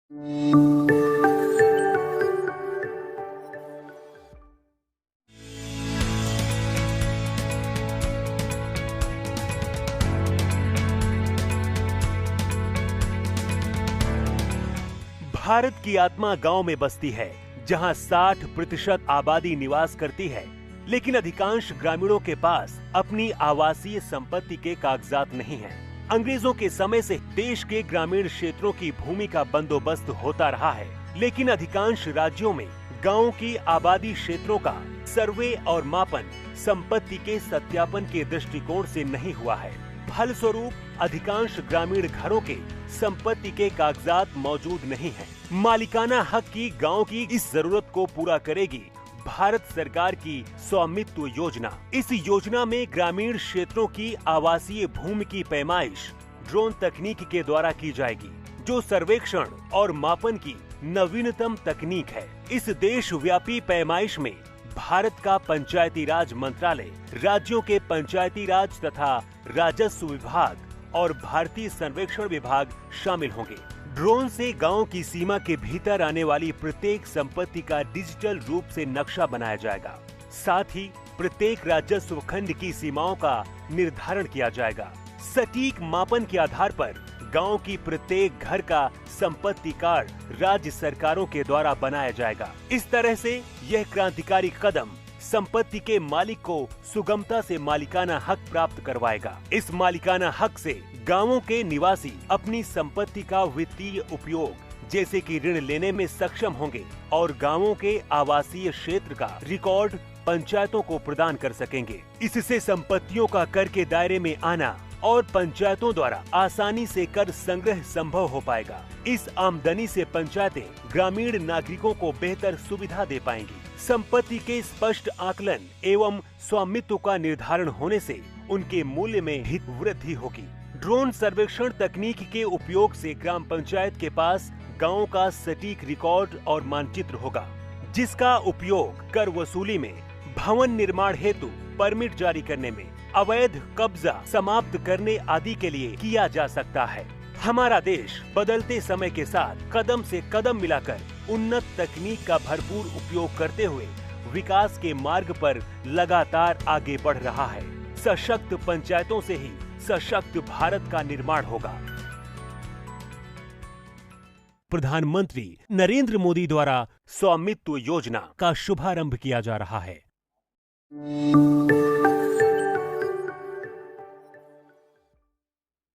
भारत की आत्मा गांव में बसती है, जहां 60% आबादी निवास करती है, लेकिन अधिकांश ग्रामीणों के पास अपनी आवासीय संपत्ति के कागजात नहीं हैं। अंग्रेजों के समय से देश के ग्रामीण क्षेत्रों की भूमि का बंदोबस्त होता रहा है, लेकिन अधिकांश राज्यों में गांवों की आबादी क्षेत्रों का सर्वे और मापन संपत्ति के सत्यापन के दृष्टिकोण से नहीं हुआ है। फलस्वरूप अधिकांश ग्रामीण घरों के संपत्ति के कागजात मौजूद नहीं हैं। मालिकाना हक की गांव की इस जरूरत को पूरा करेगी भारत सरकार की स्वामित्व योजना। इस योजना में ग्रामीण क्षेत्रों की आवासीय भूमि की पैमाइश ड्रोन तकनीक के द्वारा की जाएगी, जो सर्वेक्षण और मापन की नवीनतम तकनीक है। इस देशव्यापी पैमाइश में भारत का पंचायती राज मंत्रालय, राज्यों के पंचायती राज तथा राजस्व विभाग और भारतीय सर्वेक्षण विभाग शामिल होंगे। ड्रोन से गांव की सीमा के भीतर आने वाली प्रत्येक संपत्ति का डिजिटल रूप से नक्शा बनाया जाएगा। साथ ही प्रत्येक राजस्व खंड की सीमाओं का निर्धारण किया जाएगा। सटीक मापन के आधार पर गांव की प्रत्येक घर का संपत्ति कार्ड राज्य सरकारों के द्वारा बनाया जाएगा। इस तरह से यह क्रांतिकारी कदम संपत्ति के मालिक को सुगमता से मालिकाना हक प्राप्त करवाएगा। इस मालिकाना हक से गांवों के निवासी अपनी संपत्ति का वित्तीय उपयोग जैसे कि ऋण लेने में सक्षम होंगे और गांवों के आवासीय क्षेत्र का रिकॉर्ड पंचायतों को प्रदान कर सकेंगे। इससे संपत्तियों का कर के दायरे में आना और पंचायतों द्वारा आसानी से कर संग्रह संभव हो पाएगा। इस आमदनी से पंचायतें ग्रामीण नागरिकों को बेहतर सुविधा दे पाएंगी। संपत्ति के स्पष्ट आकलन एवं स्वामित्व का निर्धारण होने से उनके मूल्य में भी वृद्धि होगी। ड्रोन सर्वेक्षण तकनीक के उपयोग से ग्राम पंचायत के पास गांव का सटीक रिकॉर्ड और मानचित्र होगा, जिसका उपयोग कर वसूली में, भवन निर्माण हेतु परमिट जारी करने में, अवैध कब्जा समाप्त करने आदि के लिए किया जा सकता है। हमारा देश बदलते समय के साथ कदम से कदम मिलाकर उन्नत तकनीक का भरपूर उपयोग करते हुए विकास के मार्ग पर लगातार आगे बढ़ रहा है। सशक्त पंचायतों से ही सशक्त भारत का निर्माण होगा। प्रधानमंत्री नरेंद्र मोदी द्वारा स्वामित्व योजना का शुभारंभ किया जा रहा है।